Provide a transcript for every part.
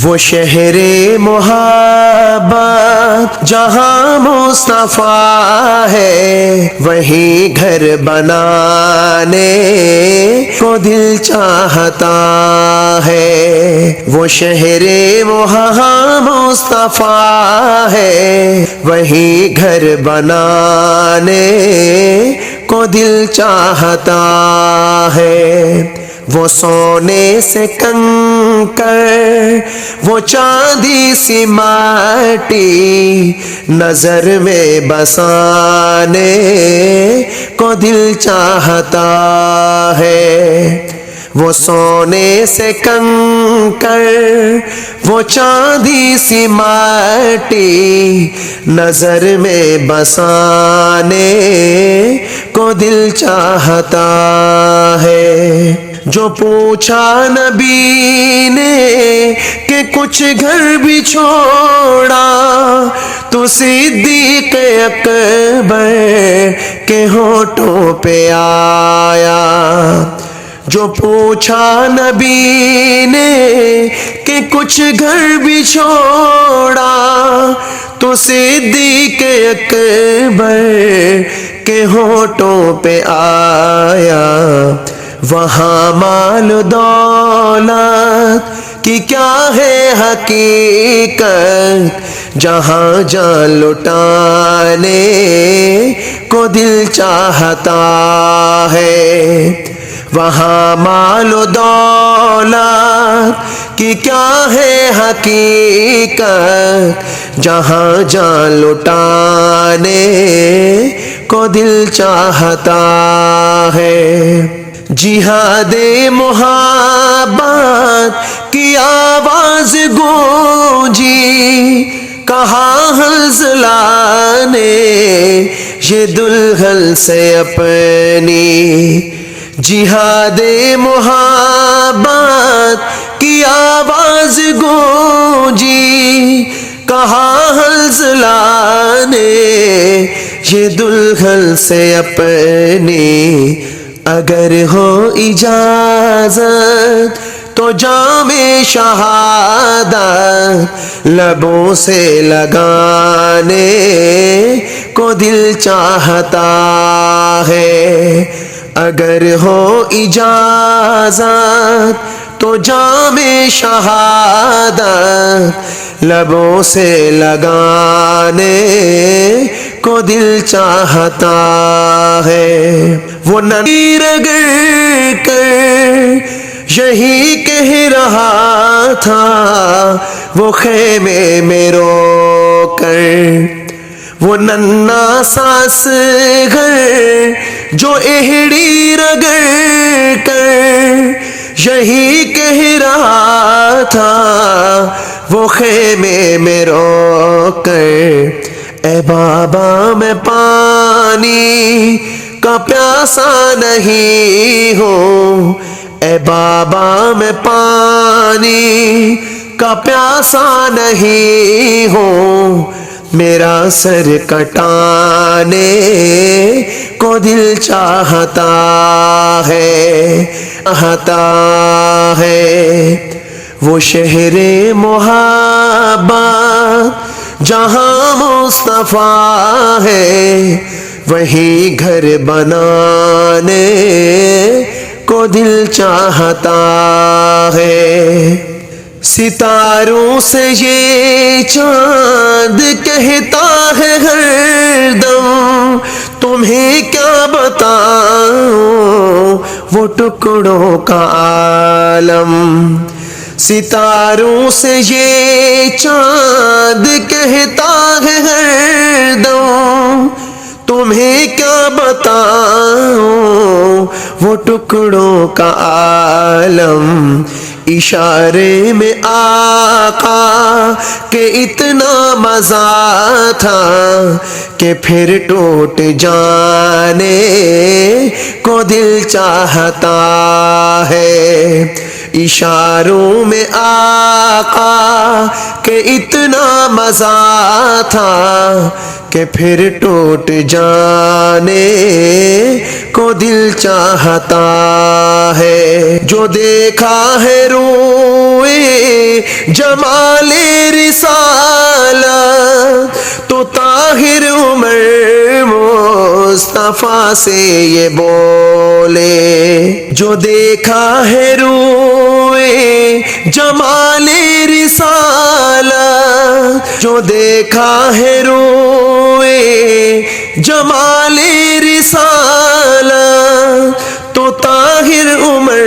وہ شہر محبت جہاں مصطفیٰ ہے، وہیں گھر بنانے کو دل چاہتا ہے۔ وہ شہر محبت مصطفیٰ ہے، وہیں گھر بنانے کو دل چاہتا ہے۔ وہ سونے سے کنکر، وہ چاندی سی ماٹی، نظر میں بسانے کو دل چاہتا ہے۔ وہ سونے سے کنکر، وہ چاندی سی ماٹی، نظر میں بسانے کو دل چاہتا ہے۔ جو پوچھا نبی نے کہ کچھ گھر بھی چھوڑا، تو صدیق اکبر کے ہونٹوں پہ آیا۔ جو پوچھا نبی نے کہ کچھ گھر بھی چھوڑا، تو صدیق اکبر کے ہونٹوں پہ آیا۔ وہاں مال و دولت کی کیا ہے حقیقت، جہاں جان لٹانے کو دل چاہتا ہے۔ وہاں مال و دولت کی کیا ہے حقیقت، جہاں جان لٹانے کو دل چاہتا ہے۔ جہاد محبت کی آواز گونجی، کہا حنظلہ نے یہ دلہن سے اپنی۔ جہاد محبت کی آواز گونجی، کہا حنظلہ نے یہ دلہن سے اپنی۔ اگر ہو اجازت تو جام شہادت لبوں سے لگانے کو دل چاہتا ہے۔ اگر ہو اجازت تو جام شہادت لبوں سے لگانے کو دل چاہتا ہے۔ وہ نبی رگڑ کر یہی کہہ رہا تھا، وہ خیمے میں رو کر۔ وہ ننھا ساس گھر جو ایڑی رگڑ کر یہی کہہ رہا تھا، وہ خیمے میں رو کر۔ اے بابا میں پانی کا پیاسا نہیں ہوں، اے بابا میں پانی کا پیاسا نہیں ہوں، میرا سر کٹانے کو دل چاہتا ہے۔ وہ شہر محبت جہاں مصطفیٰ ہے، وہیں گھر بنانے کو دل چاہتا ہے۔ ستاروں سے یہ چاند کہتا ہے ہر دم، تمہیں کیا بتاؤں وہ ٹکڑوں کا عالم۔ ستاروں سے یہ چاند کہتا ہے ہر دم، تمہیں کیا بتاؤں وہ ٹکڑوں کا عالم۔ اشارے میں آقا کہ اتنا مزہ تھا کہ پھر ٹوٹ جانے کو دل چاہتا ہے۔ اشاروں میں آقا کہ اتنا مزہ تھا کہ پھر ٹوٹ جانے کو دل چاہتا ہے۔ جو دیکھا ہے روئے جمال رسالت تو طاہر عمر مصطفیٰ سے یہ بولے۔ جو دیکھا ہے روئے جمال رسالت، جو دیکھا ہے روئے جمال رسالت تو طاہر عمر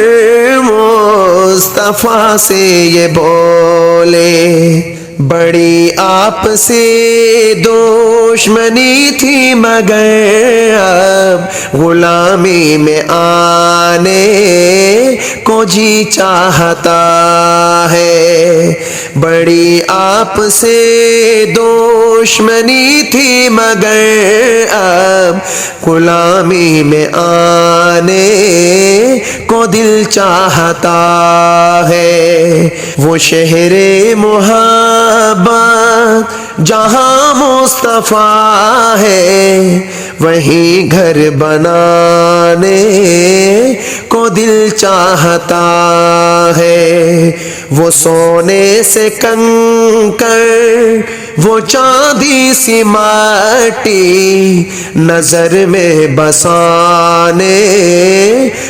مصطفیٰ سے یہ بولے۔ بڑی آپ سے دشمنی تھی مگر اب غلامی میں آنے کو جی چاہتا ہے۔ بڑی آپ سے دشمنی تھی مگر اب غلامی میں آنے کو دل چاہتا ہے۔ وہ شہر محبت جہاں مصطفیٰ ہے وہیں گھر بنانے کو دل چاہتا ہے۔ وہ سونے سے کنکر وہ چاندی سی مٹی نظر میں بسانے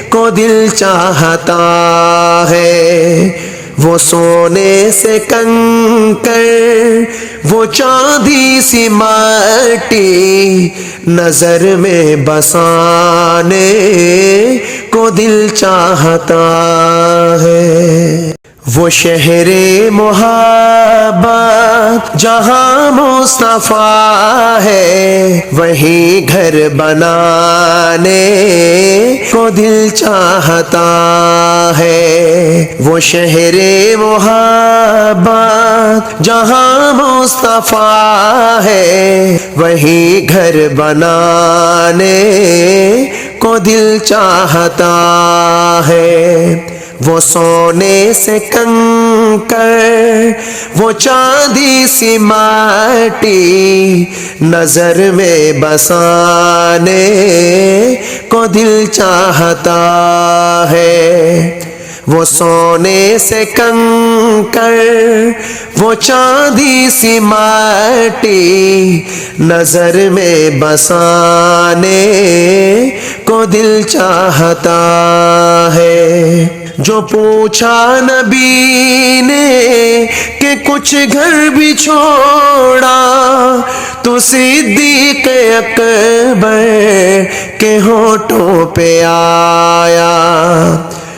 کو دل چاہتا ہے۔ وہ سونے سے کنکر وہ چاندی سی مٹی نظر میں بسانے کو دل چاہتا ہے۔ وہ شہر محبت جہاں مصطفیٰ ہے وہیں گھر بنانے کو دل چاہتا ہے۔ وہ شہر محبت جہاں مصطفیٰ ہے وہیں گھر بنانے کو دل چاہتا ہے۔ وہ سونے سے کنکر وہ چاندی سی مٹی نظر میں بسانے کو دل چاہتا ہے۔ وہ سونے سے کنکر وہ چاندی سی مٹی نظر میں بسانے کو دل چاہتا ہے۔ جو پوچھا نبی نے کہ کچھ گھر بھی چھوڑا تو صدیق اکبر کے ہونٹوں پہ آیا۔